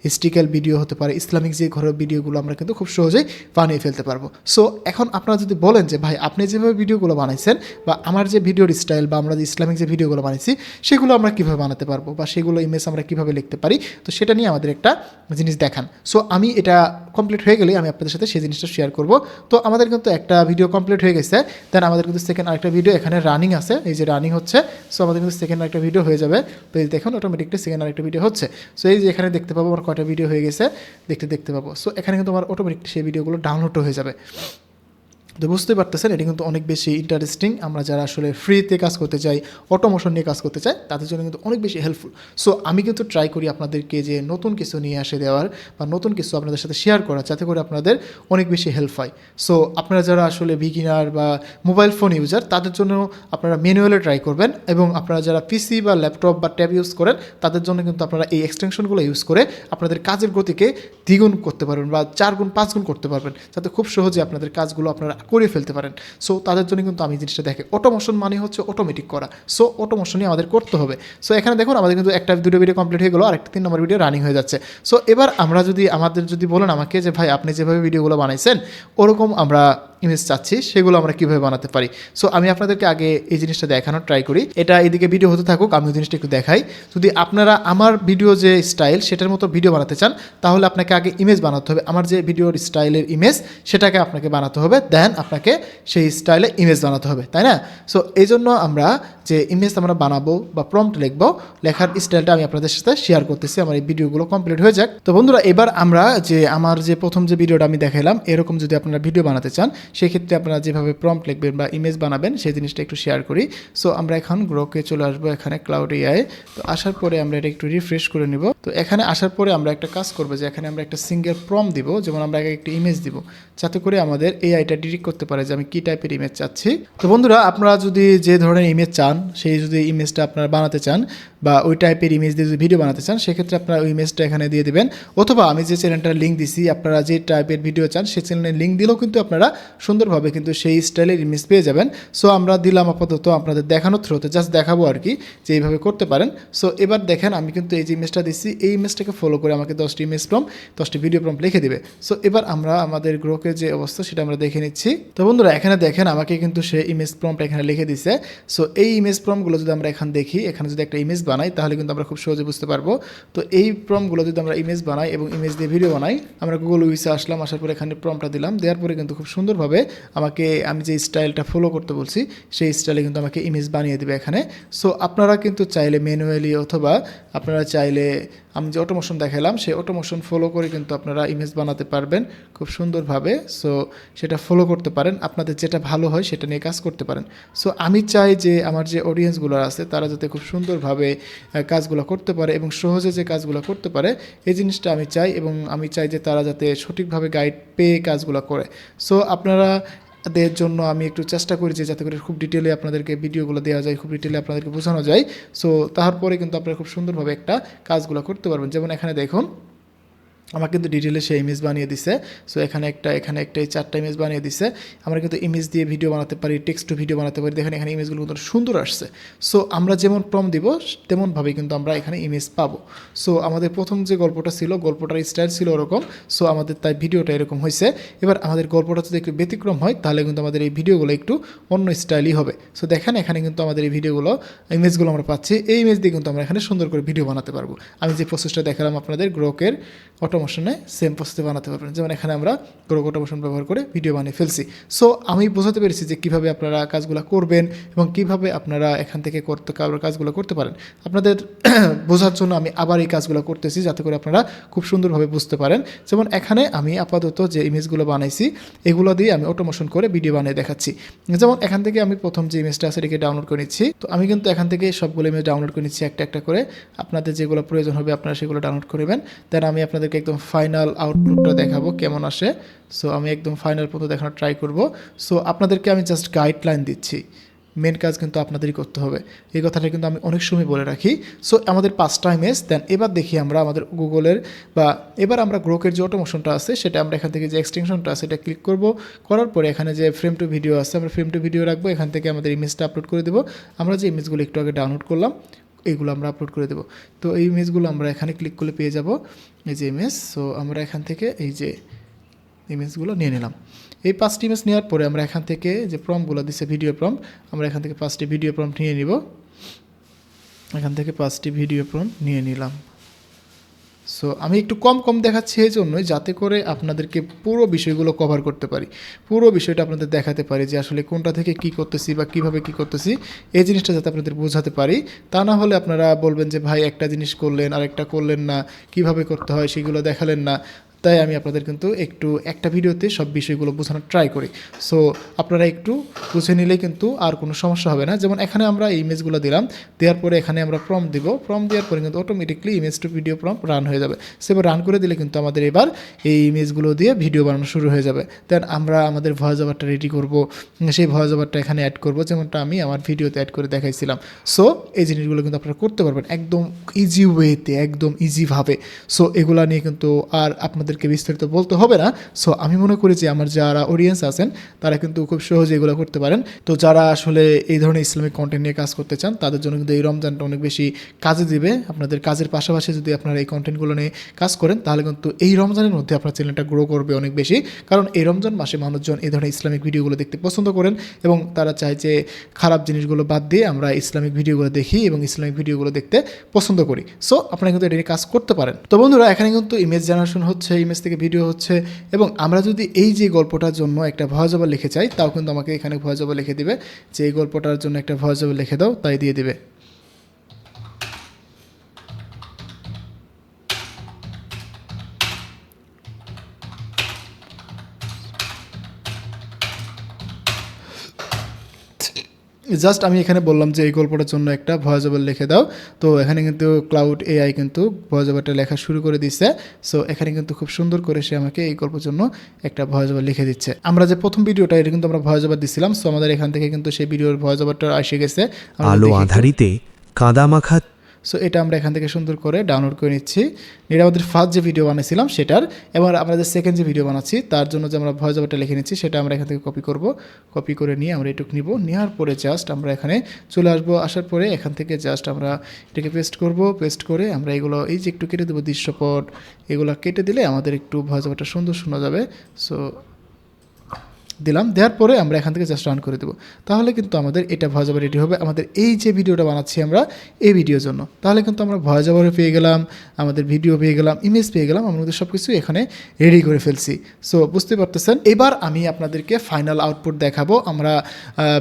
হিস্ট্রিক্যাল ভিডিও হতে পারে, ইসলামিক যে ঘরের ভিডিওগুলো আমরা কিন্তু খুব সহজেই বানিয়ে ফেলতে পারবো। সো এখন আপনারা যদি বলেন যে ভাই আপনি যেভাবে ভিডিওগুলো বানাইছেন বা আমার যে ভিডিওর স্টাইল বা আমরা যে ইসলামিক যে ভিডিওগুলো বানাইছি সেগুলো আমরা কীভাবে বানাতে পারবো বা সেগুলো ইমেজ আমরা কীভাবে লিখতে পারি, তো সেটা নিয়ে আমাদের একটা জিনিস দেখান। সো আমি এটা কমপ্লিট হয়ে গেলেই আমি আপনাদের সাথে সেই জিনিসটা শেয়ার করব। তো আমাদের কিন্তু একটা ভিডিও কমপ্লিট হয়ে গেছে, দেন আমাদের কিন্তু সেকেন্ড আরেকটা ভিডিও এখানে রানিং আছে, এই যে রানিং হচ্ছে। সো আমাদের কিন্তু সেকেন্ড আরেকটা ভিডিও হয়ে যাবে। তো এই দেখুন অটোমেটিকলি সেকেন্ড আরেকটা ভিডিও হচ্ছে। সো এই যে এখানে দেখতে পাবো আমার কয়টা ভিডিও হয়ে গেছে দেখতে পাবো। সো এখানে কিন্তু আমার অটোমেটিক সেই ভিডিওগুলো ডাউনলোডও হয়ে যাবে। তো বুঝতে পারতেছেন এটা কিন্তু অনেক বেশি ইন্টারেস্টিং। আমরা যারা আসলে ফ্রিতে কাজ করতে চাই, অটোমোশন নিয়ে কাজ করতে চাই, তাদের জন্য কিন্তু অনেক বেশি হেল্পফুল। সো আমি কিন্তু ট্রাই করি আপনাদেরকে যে নতুন কিছু নিয়ে আসে দেওয়ার বা নতুন কিছু আপনাদের সাথে শেয়ার করা, যাতে করে আপনাদের অনেক বেশি হেল্প হয়। সো আপনারা যারা আসলে বিগিনার বা মোবাইল ফোন ইউজার তাদের জন্য আপনারা ম্যানুয়ালে ট্রাই করবেন, এবং আপনারা যারা পিসি বা ল্যাপটপ বা ট্যাব ইউজ করেন তাদের জন্য কিন্তু আপনারা এই এক্সটেনশনগুলো ইউজ করে আপনাদের কাজের গতিকে দ্বিগুণ করতে পারবেন বা 4 গুণ 5 গুণ করতে পারবেন, যাতে খুব সহজে আপনাদের কাজগুলো আপনারা করে ফেলতে পারেন। সো তাদের জন্য কিন্তু আমি জিনিসটা দেখে অটোমোশন মানে হচ্ছে অটোমেটিক করা। সো অটোমোশনই আমাদের করতে হবে। সো এখানে দেখুন আমাদের কিন্তু একটা দুটো ভিডিও কমপ্লিট হয়ে গেলো, আর একটা 3 নম্বর ভিডিও রানিং হয়ে যাচ্ছে। সো এবার আমরা যদি আমাদের যদি বলেন আমাকে যে ভাই আপনি যেভাবে ভিডিওগুলো বানাইছেন ওরকম আমরা ইমেজ চাচ্ছি, সেগুলো আমরা কীভাবে বানাতে পারি। সো আমি আপনাদেরকে আগে এই জিনিসটা দেখানোর ট্রাই করি। এটা এদিকে ভিডিও হতে থাকুক, আমি ওই জিনিসটা একটু দেখাই। যদি আপনারা আমার ভিডিও যে স্টাইল সেটার মতো ভিডিও বানাতে চান তাহলে আপনাকে আগে ইমেজ বানাতে হবে, আমার যে ভিডিওর স্টাইলের ইমেজ সেটাকে আপনাকে বানাতে হবে, দেন আপনাকে সেই স্টাইলে ইমেজ বানাতে হবে, তাই না? সো এই জন্য আমরা যে ইমেজ আমরা বানাবো বা প্রম্পট লিখবো, লেখার স্টাইলটা আমি আপনাদের সাথে শেয়ার করতেছি। আমার এই ভিডিওগুলো কমপ্লিট হয়ে যাক। তো বন্ধুরা এবার আমরা যে আমার যে প্রথম যে ভিডিওটা আমি দেখালাম, এরকম যদি আপনারা ভিডিও বানাতে চান সেক্ষেত্রে আপনারা যেভাবে প্রম্পট লিখবেন বা ইমেজ বানাবেন সেই জিনিসটা একটু শেয়ার করি। সো আমরা এখন গ্রোকে চলে আসবো, এখানে ক্লাউড এআই। তো আসার পরে আমরা এটা একটু রিফ্রেশ করে নিব। তো এখানে আসার পরে আমরা একটা কাজ করবো যে এখানে আমরা একটা সিঙ্গেল প্রম্পট দিব, যেমন আমরা আগে একটা ইমেজ দিব, যাতে করে আমাদের এআইটা ডিটেক্ট করতে পারে যে আমি কী টাইপের ইমেজ চাচ্ছি। তো বন্ধুরা আপনারা যদি যে ধরনের ইমেজ চান, সেই যদি ইমেজটা আপনারা বানাতে চান বা ওই টাইপের ইমেজ দিয়ে যদি ভিডিও বানাতে চান, সেক্ষেত্রে আপনারা ওই ইমেজটা এখানে দিয়ে দেবেন। অথবা আমি যে চ্যানেলটার লিঙ্ক দিছি, আপনারা যে টাইপের ভিডিও চান সেই চ্যানেলের লিঙ্ক দিলেও কিন্তু আপনারা সুন্দরভাবে কিন্তু সেই স্টাইলের ইমেজ পেয়ে যাবেন। সো আমরা দিলাম আপাতত আপনাদের দেখানোর থ্রুতে, জাস্ট দেখাবো আর কি যে এইভাবে করতে পারেন। সো এবার দেখেন আমি কিন্তু এই যে ইমেজটা দিচ্ছি, এই ইমেজটাকে ফলো করে আমাকে 10টি ইমেজ প্রম্পট 10টি ভিডিও প্রম্পট লিখে দিবে। সো এবার আমরা আমাদের গ্রোকের যে অবস্থা সেটা আমরা দেখে নিচ্ছি। তো বন্ধুরা এখানে দেখেন আমাকে কিন্তু সে ইমেজ প্রম্পট এখানে লিখে দিছে। সো এই ইমেজ প্রম্পটগুলো যদি আমরা এখন দেখি, এখানে যদি একটা ইমেজ বানাই তাহলে কিন্তু আমরা খুব সহজে বুঝতে পারবো। তো এই প্রম্পটগুলো যদি আমরা ইমেজ বানাই এবং ইমেজ দিয়ে ভিডিও বানাই, আমরা গুগল উইসে আসলাম, আসার পরে এখানে প্রম্পটটা দিলাম, দেওয়ার পরে কিন্তু খুব সুন্দরভাবে আমাকে আমি যে স্টাইলটা ফলো করতে বলছি সেই স্টাইলে কিন্তু আমাকে ইমেজ বানিয়ে দেবে এখানে। সো আপনারা কিন্তু চাইলে ম্যানুয়ালি অথবা আপনারা চাইলে আমি যে অটোমোশন দেখালাম সেই অটোমোশন ফলো করে কিন্তু আপনারা ইমেজ বানাতে পারবেন খুব সুন্দরভাবে। সো সেটা ফলো করতে পারেন, আপনাদের যেটা ভালো হয় সেটা নিয়ে কাজ করতে পারেন। সো আমি চাই যে আমার যে অডিয়েন্সগুলো আছে তারা যাতে খুব সুন্দরভাবে কাজগুলো করতে পারে এবং সহজে যে কাজগুলো করতে পারে, এই জিনিসটা আমি চাই। এবং আমি চাই যে তারা যাতে সঠিকভাবে গাইড পেয়ে কাজগুলো করে। সো আপনারা দের জন্য আমি একটু চেষ্টা করি যে যাতে করে খুব ডিটেলে আপনাদেরকে ভিডিওগুলো দেওয়া যায়, খুব ডিটেলে আপনাদেরকে বোঝানো যায়। সো তারপরে কিন্তু আপনারা খুব সুন্দরভাবে একটা কাজগুলো করতে পারবেন। যেমন এখানে দেখুন আমাকে কিন্তু ডিটেলে সে ইমেজ বানিয়ে দিছে। সো এখানে একটা এই 4টা ইমেজ বানিয়ে দিছে। আমরা কিন্তু ইমেজ দিয়ে ভিডিও বানাতে পারি, টেক্সট টু ভিডিও বানাতে পারি। দেখেন এখানে ইমেজগুলো কিন্তু সুন্দর আসছে। সো আমরা যেমন প্রম্পট দিব তেমনভাবেই কিন্তু আমরা এখানে ইমেজ পাবো। সো আমাদের প্রথম যে গল্পটা ছিল, গল্পটার স্টাইল ছিল ওরকম। সো আমাদের তাই ভিডিওটা এরকম হয়েছে। এবার আমাদের গল্পটা যদি একটু ব্যতিক্রম হয় তাহলে কিন্তু আমাদের এই ভিডিওগুলো একটু অন্য স্টাইলই হবে। সো দেখেন এখানে কিন্তু আমাদের এই ভিডিওগুলো ইমেজগুলো আমরা পাচ্ছি। এই ইমেজ দিয়ে কিন্তু আমরা এখানে সুন্দর করে ভিডিও বানাতে পারবো। আমি যে প্রসেসটা দেখালাম আপনাদের গ্রোকের অটোমোশনে সেম প্রসেসে বানাতে পারবেন। যেমন এখানে আমরা গ্রোক অটোমোশন ব্যবহার করে ভিডিও বানিয়ে ফেলছি। সো আমি বোঝাতে পেরেছি যে কীভাবে আপনারা কাজগুলো করবেন এবং কীভাবে আপনারা এখান থেকে কাজগুলো করতে পারেন। আপনাদের বোঝার জন্য আমি আবার এই কাজগুলো করতেছি যাতে করে আপনারা খুব সুন্দরভাবে বুঝতে পারেন। যেমন এখানে আমি আপাতত যে ইমেজগুলো বানাইছি এগুলো দিয়ে আমি অটোমোশন করে ভিডিও বানিয়ে দেখাচ্ছি। যেমন এখান থেকে আমি প্রথম যে ইমেজটা আছে এটাকে ডাউনলোড করে নিচ্ছি। তো আমি কিন্তু এখান থেকে সবগুলো ইমেজ ডাউনলোড করে নিচ্ছি একটা একটা করে। আপনাদের যেগুলো প্রয়োজন হবে আপনারা সেগুলো ডাউনলোড করবেন। দেন আমি আপনাদেরকে একদম ফাইনাল আউটপুটটা দেখাবো কেমন আসে। সো আমি একদম ফাইনাল পর্যন্ত দেখানোর ট্রাই করব। সো আপনাদেরকে আমি জাস্ট গাইডলাইন দিচ্ছি, মেন কাজ কিন্তু আপনাদেরই করতে হবে, এই কথাটা কিন্তু আমি অনেক সময় বলে রাখি। সো আমাদের 5টা ইমেজ দেন এবার দেখি আমরা আমাদের গুগলের বা এবার আমরা গ্রোকের যে অটোমেশনটা আছে সেটা আমরা এখান থেকে যে এক্সটেনশনটা আছে এটা ক্লিক করব। করার পরে এখানে যে ফ্রেম টু ভিডিও আছে আমরা ফ্রেম টু ভিডিও রাখবো, এখান থেকে আমাদের ইমেজটা আপলোড করে দেবো। আমরা যে ইমেজগুলো একটু আগে ডাউনলোড করলাম এইগুলো আমরা আপলোড করে দেবো। তো এই ইমেজগুলো আমরা এখানে ক্লিক করলে পেয়ে যাব এই যে ইমেজ। সো আমরা এখান থেকে এই যে ইমেজগুলো নিয়ে নিলাম। এই 5টি ইমেজ নেওয়ার পরে আমরা এখান থেকে যে প্রম্পটগুলো দিচ্ছে ভিডিও প্রম্পট, আমরা এখান থেকে 5টি ভিডিও প্রম্পট নিয়ে নিব। এখান থেকে 5টি ভিডিও প্রম্পট নিয়ে নিলাম। সো আমি একটু কম কম দেখাচ্ছি এই জন্যই যাতে করে আপনাদেরকে পুরো বিষয়গুলো কভার করতে পারি, পুরো বিষয়টা আপনাদের দেখাতে পারি যে আসলে কোনটা থেকে কি করতেছি বা কিভাবে কি করতেছি, এই জিনিসটা যাতে আপনাদের বোঝাতে পারি। তা না হলে আপনারা বলবেন যে ভাই একটা জিনিস করলেন আর একটা করলেন না, কিভাবে করতে হয় সেগুলো দেখালেন না। তাই আমি আপনাদের কিন্তু একটু একটা ভিডিওতে সব বিষয়গুলো বোঝানোর ট্রাই করি। সো আপনারা একটু বুঝে নিলেই কিন্তু আর কোনো সমস্যা হবে না। যেমন এখানে আমরা এই ইমেজগুলো দিলাম, দেওয়ার পরে এখানে আমরা প্রম্পট দিব, প্রম্পট দেওয়ার পরে কিন্তু automatically image to video prompt run হয়ে যাবে। সেবার রান করে দিলে কিন্তু আমাদের এবার এই ইমেজগুলো দিয়ে ভিডিও বানানো শুরু হয়ে যাবে। দেন আমরা আমাদের ভয়েস ওভারটা রেডি করব, সেই ভয়েস ওভারটা এখানে অ্যাড করব যেমনটা আমি আমার ভিডিওতে অ্যাড করে দেখাইছিলাম। সো এই জিনিসগুলো কিন্তু আপনারা করতে পারবেন একদম ইজি ওয়েতে, একদম ইজিভাবে। সো এগুলা নিয়ে কিন্তু আর আপনাদেরকে বিস্তারিত বলতে হবে না। সো আমি মনে করি যে আমার যারা অডিয়েন্স আছেন তারা কিন্তু খুব সহজে এগুলো করতে পারেন। তো যারা আসলে এই ধরনের ইসলামিক কন্টেন্ট নিয়ে কাজ করতে চান তাদের জন্য কিন্তু এই রমজানটা অনেক বেশি কাজে দিবে। আপনাদের কাজের পাশাপাশি যদি আপনারা এই কন্টেন্টগুলো নিয়ে কাজ করেন তাহলে কিন্তু এই রমজানের মধ্যে আপনার চ্যানেলটা গ্রো করবে অনেক বেশি। কারণ এই রমজান মাসে মানুষজন এই ধরনের ইসলামিক ভিডিওগুলো দেখতে পছন্দ করেন এবং তারা চায় যে খারাপ জিনিসগুলো বাদ দিয়ে আমরা ইসলামিক ভিডিওগুলো দেখি এবং ইসলামিক ভিডিওগুলো দেখতে পছন্দ করি। সো আপনারা কিন্তু এটা নিয়ে কাজ করতে পারেন। তো বন্ধুরা এখানে কিন্তু ইমেজ জেনারেশন হচ্ছে, ইমেজ থেকে ভিডিও হচ্ছে এবং আমরা যদি এই যে গল্পটার জন্য একটা ভয়েস ওভার লিখে চাই তাও কিন্তু আমাকে এখানে ভয়েস ওভার লিখে দিবে যে এই গল্পটার জন্য একটা ভয়েস ওভার লিখে দাও, তাই দিয়ে দিবে। জাস্ট আমি এখানে বললাম যে এই গল্পটার জন্য একটা ভয়েস ওভার লিখে দাও। তো এখানে কিন্তু ক্লাউড এআই কিন্তু ভয়েস ওভারটা লেখা শুরু করে দিচ্ছে। সো এখানে কিন্তু খুব সুন্দর করে সে আমাকে এই গল্পের জন্য একটা ভয়েস ওভার লিখে দিচ্ছে। আমরা যে প্রথম ভিডিওটা এটা কিন্তু আমরা ভয়েস ওভার দিছিলাম। সো আমাদের এখান থেকে কিন্তু সেই ভিডিওর ভয়েস ওভারটা এসে গেছে। আলো আঁধারিতে কাদামাখা। সো এটা আমরা এখান থেকে সুন্দর করে ডাউনলোড করে নিচ্ছি। এটা আমাদের ফার্স্ট যে ভিডিও বানিয়েছিলাম সেটার। এবার আমরা যে সেকেন্ড যে ভিডিও বানাচ্ছি তার জন্য যে আমরা ভয়েস ওভারটা লিখে নিচ্ছি সেটা আমরা এখান থেকে কপি করব। কপি করে নিয়ে আমরা এটুকু নিব, নেওয়ার পরে জাস্ট আমরা এখানে চলে আসবো। আসার পরে এখান থেকে জাস্ট আমরা এটাকে পেস্ট করব। পেস্ট করে আমরা এগুলো এই যে একটু কেটে দেবো দৃশ্যপট, এগুলো কেটে দিলে আমাদের একটু ভয়েস ওভারটা সুন্দর শোনা যাবে। সো দিলাম, দেওয়ার পরে আমরা এখান থেকে জাস্ট রান করে দেবো। তাহলে কিন্তু আমাদের এটা ভয়েস ওভার রেডি হবে আমাদের এই যে ভিডিওটা বানাচ্ছি আমরা এই ভিডিওর জন্য। তাহলে কিন্তু আমরা ভয়েস ওভারও পেয়ে গেলাম, আমাদের ভিডিও পেয়ে গেলাম, ইমেজ পেয়ে গেলাম, আমাদের সব কিছু এখানে রেডি করে ফেলছি। সো বুঝতে পারতেছেন। এবার আমি আপনাদেরকে ফাইনাল আউটপুট দেখাবো। আমরা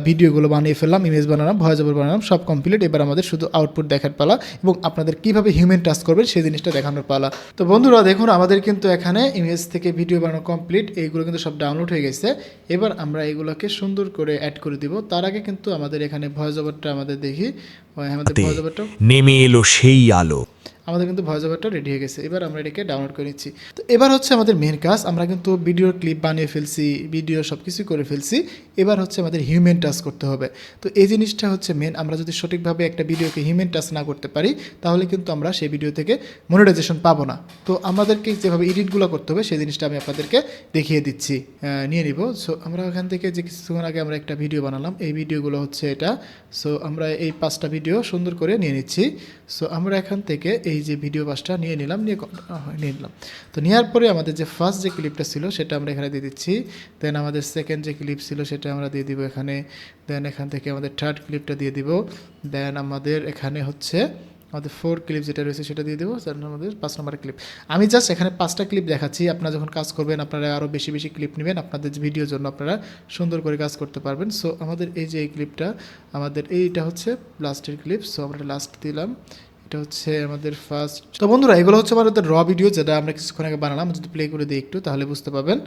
ভিডিওগুলো বানিয়ে ফেললাম, ইমেজ বানালাম, ভয়েস ওভার বানালাম, সব কমপ্লিট। এবার আমাদের শুধু আউটপুট দেখার পালা এবং আপনাদের কীভাবে হিউম্যান টাচ করবেন সেই জিনিসটা দেখানোর পালা। তো বন্ধুরা দেখুন আমাদের কিন্তু এখানে ইমেজ থেকে ভিডিও বানানো কমপ্লিট, এইগুলো কিন্তু সব ডাউনলোড হয়ে গেছে। এবার আমরা এগুলোকে সুন্দর করে অ্যাড করে দিব। তার আগে কিন্তু আমাদের এখানে ভয়েস ওভারটা আমাদের দেখি, আমাদের ভয়েস ওভারটা নেমে এলো সেই আলো। আমাদের কিন্তু ভয়েস ওভারটা রেডি হয়ে গেছে। এবার আমরা এটাকে ডাউনলোড করে নিচ্ছি। তো এবার হচ্ছে আমাদের মেন কাজ, আমরা কিন্তু ভিডিওর ক্লিপ বানিয়ে ফেলছি, ভিডিও সব কিছু করে ফেলছি। এবার হচ্ছে আমাদের হিউম্যান টাচ করতে হবে। তো এই জিনিসটা হচ্ছে মেন। আমরা যদি সঠিকভাবে একটা ভিডিওকে হিউম্যান টাচ না করতে পারি তাহলে কিন্তু আমরা সেই ভিডিও থেকে মনিটাইজেশন পাবো না। তো আমাদেরকে যেভাবে এডিটগুলো করতে হবে সেই জিনিসটা আমি আপনাদেরকে দেখিয়ে দিচ্ছি, নিয়ে নিব। সো আমরা ওখান থেকে যে কিছুক্ষণ আগে আমরা একটা ভিডিও বানালাম, এই ভিডিওগুলো হচ্ছে এটা। সো আমরা এই 5টা ভিডিও সুন্দর করে নিয়ে নিচ্ছি। সো আমরা এখান থেকে এই যে ভিডিও 5টা নিয়ে নিলাম, নিয়ে নিলাম। তো নেওয়ার পরে আমাদের যে ফার্স্ট যে ক্লিপটা ছিল সেটা আমরা এখানে দিয়ে দিচ্ছি। দেন আমাদের সেকেন্ড যে ক্লিপ ছিল সেটা আমরা দিয়ে দিব এখানে। দেন এখান থেকে আমাদের থার্ড ক্লিপটা দিয়ে দিব। দেন আমাদের এখানে হচ্ছে আমাদের 4 ক্লিপ যেটা রয়েছে সেটা দিয়ে দেবো। দেন আমাদের 5 নম্বরের ক্লিপ। আমি জাস্ট এখানে 5টা ক্লিপ দেখাচ্ছি। আপনারা যখন কাজ করবেন আপনারা আরও বেশি বেশি ক্লিপ নেবেন, আপনাদের ভিডিওর জন্য আপনারা সুন্দর করে কাজ করতে পারবেন। সো আমাদের এই যে এই ক্লিপটা, আমাদের এইটা হচ্ছে লাস্টের ক্লিপ। সো আমরা লাস্ট দিলাম, এটা হচ্ছে আমাদের ফার্স্ট। তো বন্ধুরা এগুলো হচ্ছে আমাদের র ভিডিও যেটা আমরা কিছুক্ষণ আগে বানালাম। যদি প্লে করে দিই একটু তাহলে বুঝতে পাবেন।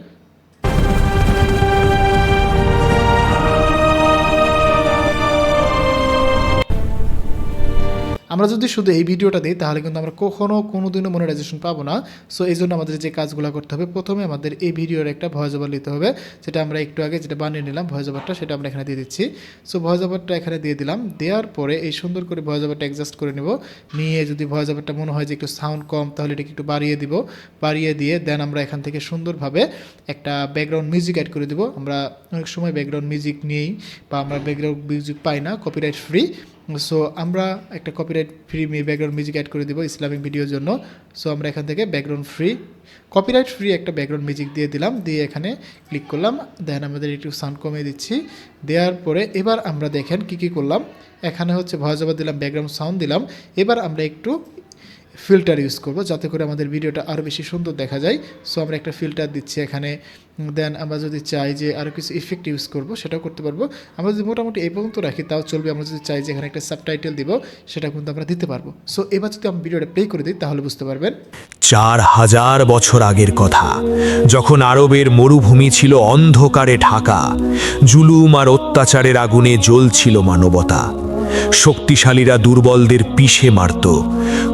আমরা যদি শুধু এই ভিডিওটা দিই তাহলে কিন্তু আমরা কোনো দিনও মনিটাইজেশন পাবো না। সো এই জন্য আমাদের যে কাজগুলো করতে হবে, প্রথমে আমাদের এই ভিডিওর একটা ভয়েস ওভার নিতে হবে, যেটা আমরা একটু আগে যেটা বানিয়ে নিলাম ভয়েস ওভারটা, সেটা আমরা এখানে দিয়ে দিচ্ছি। সো ভয়েস ওভারটা এখানে দিয়ে দিলাম, দেওয়ার পরে এই সুন্দর করে ভয়েস ওভারটা অ্যাডজাস্ট করে নেব, নিয়ে যদি ভয়েস ওভারটা মনে হয় যে একটু সাউন্ড কম তাহলে এটাকে একটু বাড়িয়ে দিব, বাড়িয়ে দিয়ে দেন আমরা এখান থেকে সুন্দরভাবে একটা ব্যাকগ্রাউন্ড মিউজিক অ্যাড করে দিব। আমরা অনেক সময় ব্যাকগ্রাউন্ড মিউজিক নিয়েই বা আমরা ব্যাকগ্রাউন্ড মিউজিক পাই না, কপিরাইট ফ্রি। সো আমরা একটা copyright free background music add করে দিব ইসলামিক ভিডিওর জন্য। সো আমরা এখান থেকে ব্যাকগ্রাউন্ড ফ্রি, কপিরাইট ফ্রি একটা ব্যাকগ্রাউন্ড মিউজিক দিয়ে দিলাম, দিয়ে এখানে ক্লিক করলাম, দেন আমাদের একটু সাউন্ড কমিয়ে দিচ্ছি। দেওয়ার পরে এবার আমরা দেখেন কি করলাম, এখানে হচ্ছে ভয়েস ওভার দিলাম, ব্যাকগ্রাউন্ড সাউন্ড দিলাম। এবার আমরা একটু ফিল্টার ইউজ করব যাতে করে আমাদের ভিডিওটা আরও বেশি সুন্দর দেখা যায়। সো আমরা একটা ফিল্টার দিচ্ছি এখানে, দেন আমরা যদি চাই যে আরও কিছু ইফেক্ট ইউজ করব সেটাও করতে পারবো। আমরা যদি মোটামুটি এই পর্যন্ত রাখি তাও চলবে। আমরা যদি চাই যে এখানে একটা সাবটাইটেল দিব সেটা কিন্তু আমরা দিতে পারবো। সো এবার যদি আমরা ভিডিওটা প্লে করে দিই তাহলে বুঝতে পারবেন। 4000 বছর আগের কথা, যখন আরবের মরুভূমি ছিল অন্ধকারে ঢাকা, জুলুম আর অত্যাচারের আগুনে জ্বলছিল মানবতা। শক্তিশালীরা দুর্বলদের পিষে মারত,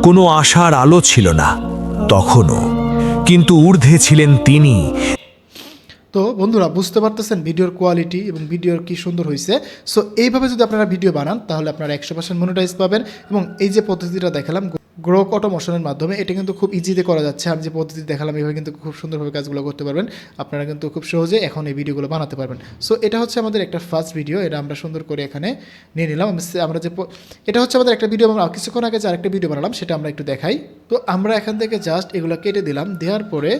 কোনো আশার আলো ছিল না তখনও, কিন্তু ঊর্ধ্বে ছিলেন তিনি। তো বন্ধুরা বুঝতে পারতেছেন ভিডিওর কোয়ালিটি এবং ভিডিওর কি সুন্দর হয়েছে। সো এইভাবে যদি আপনারা ভিডিও বানান তাহলে আপনারা 100% মনিটাইজ পাবেন। এবং এই যে পদ্ধতিটা দেখালাম গ্রোক অটোমোশনের মাধ্যমে, এটা কিন্তু খুব ইজিতে করা যাচ্ছে। আমি যে পদ্ধতি দেখালাম এইভাবে কিন্তু খুব সুন্দরভাবে কাজগুলো করতে পারবেন আপনারা, কিন্তু খুব সহজে এখন এই ভিডিওগুলো বানাতে পারবেন। সো এটা হচ্ছে আমাদের একটা ফার্স্ট ভিডিও, এটা আমরা সুন্দর করে এখানে নিয়ে নিলাম। আমরা যে এটা হচ্ছে আমাদের একটা ভিডিও, আমরা কিছুক্ষণ আগে যে আরেকটা ভিডিও বানালাম সেটা আমরা একটু দেখাই। তো আমরা এখান থেকে জাস্ট এগুলো কেটে দিলাম, দেওয়ার পরে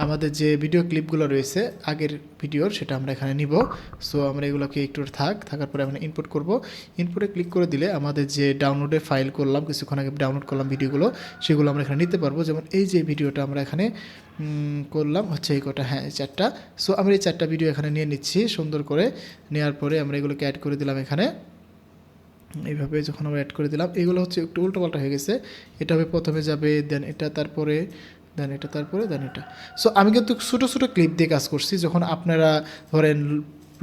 আমাদের যে ভিডিও ক্লিপগুলো রয়েছে আগের ভিডিওর সেটা আমরা এখানে নিব। সো আমরা এগুলোকে একটু থাকার পরে আমরা ইনপুট করব। ইনপুটে ক্লিক করে দিলে আমাদের যে ডাউনলোডে ফাইল করলাম, কিছুক্ষণ আগে ডাউনলোড করলাম ভিডিওগুলো, সেগুলো আমরা এখানে নিতে পারবো। যেমন এই যে ভিডিওটা আমরা এখানে করলাম হচ্ছে এই কটা, হ্যাঁ এই 4টা। সো আমরা এই 4টা ভিডিও এখানে নিয়ে নিচ্ছি সুন্দর করে। নেওয়ার পরে আমরা এগুলোকে অ্যাড করে দিলাম এখানে। এইভাবে যখন আমরা অ্যাড করে দিলাম, এগুলো হচ্ছে একটু উল্টোপাল্টা হয়ে গেছে। এটা হবে প্রথমে যাবে, দেন এটা, তারপরে দেন এটা, তারপরে দেন এটা। সো আমি কিন্তু ছোটো ছোটো ক্লিপ দিয়ে কাজ করছি। যখন আপনারা ধরেন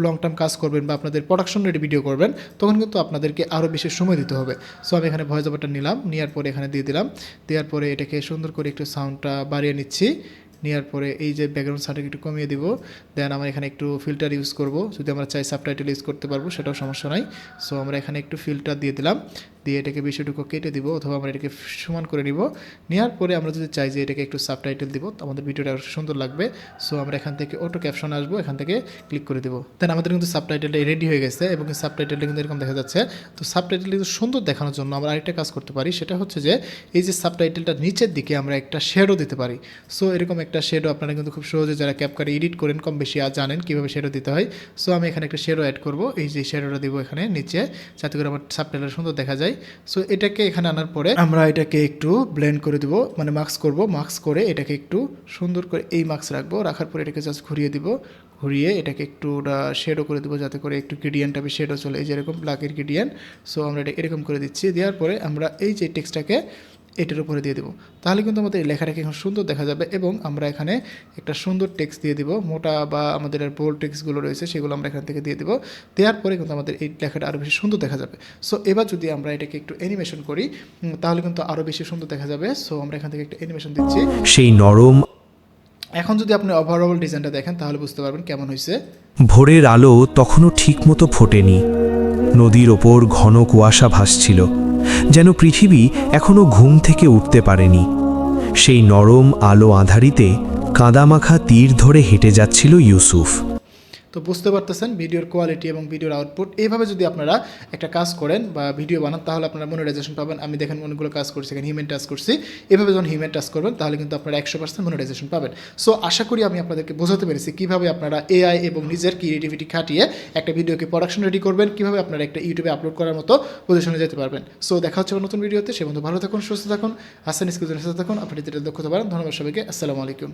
লং টার্ম কাজ করবেন বা আপনাদের প্রোডাকশন রেডি ভিডিও করবেন তখন কিন্তু আপনাদেরকে আরও বেশি সময় দিতে হবে। সো আমি এখানে ভয়েস ওভারটা নিলাম, নেওয়ার পরে এখানে দিয়ে দিলাম। দেওয়ার পরে এটাকে সুন্দর করে একটু সাউন্ডটা বাড়িয়ে নিচ্ছি। নেওয়ার পরে এই যে ব্যাকগ্রাউন্ড সাউন্ডটাকে একটু কমিয়ে দিব। দেন আমরা এখানে একটু ফিল্টার ইউজ করব, যদি আমরা চাই সাবটাইটেল ইউজ করতে পারবো, সেটাও সমস্যা নাই। সো আমরা এখানে একটু ফিল্টার দিয়ে দিলাম, দিয়ে এটাকে বেশিটুকু কেটে দিব অথবা আমরা এটাকে সমান করে নিব। নেওয়ার পরে আমরা যদি চাই যে এটাকে একটু সাবটাইটেল দিব আমাদের ভিডিওটা সুন্দর লাগবে। সো আমরা এখান থেকে অটো ক্যাপশন আসবো, এখান থেকে ক্লিক করে দেবো। দেন আমাদের কিন্তু সাবটাইটেলটা রেডি হয়ে গেছে এবং সাবটাইটেলটা কিন্তু এরকম দেখা যাচ্ছে। তো সাবটাইটেল কিন্তু সুন্দর দেখানোর জন্য আমরা আরেকটা কাজ করতে পারি, সেটা হচ্ছে যে এই যে সাবটাইটেলটা নিচের দিকে আমরা একটা শেডও দিতে পারি। সো এরকম একটা শেডও আপনারা কিন্তু খুব সহজে যারা ক্যাপকাটে এডিট করেন কম বেশি জানেন কীভাবে শেডও দিতে হয়। সো আমি এখানে একটা শেডও অ্যাড করব, এই যে শেডোটা দিব এখানে নিচে, যাতে করে আমার সাবটাইটেল সুন্দর দেখা যায়। সো এটাকে এখানে আনার পরে আমরা এটাকে একটু ব্লেন্ড করে দিব, মানে মার্কস করব, মার্কস করে এটাকে একটু সুন্দর করে এই মার্কস রাখবো, রাখার পরে এটাকে জাস্ট ঘুরিয়ে দিব, ঘুরিয়ে এটাকে একটু শেডও করে দেবো যাতে করে একটু গ্রেডিয়েন্টটা বেশি শেডও চলে, এই যে এরকম ব্ল্যাকের গ্রেডিয়েন্ট। সো আমরা এটা এরকম করে দিচ্ছি। দেওয়ার পরে আমরা এই যে টেক্সটটাকে এটার উপরে দিয়ে দেবো, তাহলে কিন্তু আমাদের এই লেখাটাকে এখন সুন্দর দেখা যাবে। এবং আমরা এখানে একটা সুন্দর টেক্সট দিয়ে দিব, মোটা বা আমাদের বোল্ড টেক্সটগুলো রয়েছে সেগুলো আমরা এখান থেকে দিয়ে দেবো। দেওয়ার পরে কিন্তু আমাদের এই লেখাটা আরও বেশি সুন্দর দেখা যাবে। সো এবার যদি আমরা এটাকে একটু অ্যানিমেশন করি তাহলে কিন্তু আরও বেশি সুন্দর দেখা যাবে। সো আমরা এখান থেকে একটা অ্যানিমেশন দিচ্ছি। সেই নরম এখন যদি আপনি ওভারঅল ডিজাইনটা দেখেন তাহলে বুঝতে পারবেন কেমন হয়েছে। ভোরের আলো তখনও ঠিকমতো ফোটেনি, নদীর ওপর ঘন কুয়াশা ভাসছিল, যেন পৃথিবী এখনো ঘুম থেকে উঠতে পারেনি। সেই নরম আলো আঁধারিতে কাদামাখা তীর ধরে হেঁটে যাচ্ছিল ইউসুফ। তো বুঝতে পারতেছেন ভিডিওর কোয়ালিটি এবং ভিডিওর আউটপুট। এইভাবে যদি আপনারা একটা কাজ করেন বা ভিডিও বানান তাহলে আপনারা মনিটাইজেশন পাবেন। আমি দেখেন অনেকগুলো কাজ করছি, এখানে হিউম্যান টাচ করছি। এভাবে যখন হিউম্যান টাচ করবেন তাহলে কিন্তু আপনারা 100% মনিটাইজেশন পাবেন। সো আশা করি আমি আপনাদেরকে বোঝাতে পেরেছি কীভাবে আপনারা এআই এবং নিজের ক্রিয়েটিভিটি খাটিয়ে একটা ভিডিওকে প্রোডাকশন রেডি করবেন, কীভাবে আপনারা একটা ইউটিউবে আপলোড করার মতো পজিশনে যেতে পারবেন। সো দেখা হচ্ছে নতুন ভিডিওতে। সে বন্ধু ভালো থাকুন, সুস্থ থাকুন, হাসান স্কুলের সাথে থাকুন, আপনি যেটা দক্ষতা পারেন। ধন্যবাদ সবাইকে, আসসালামু আলাইকুম।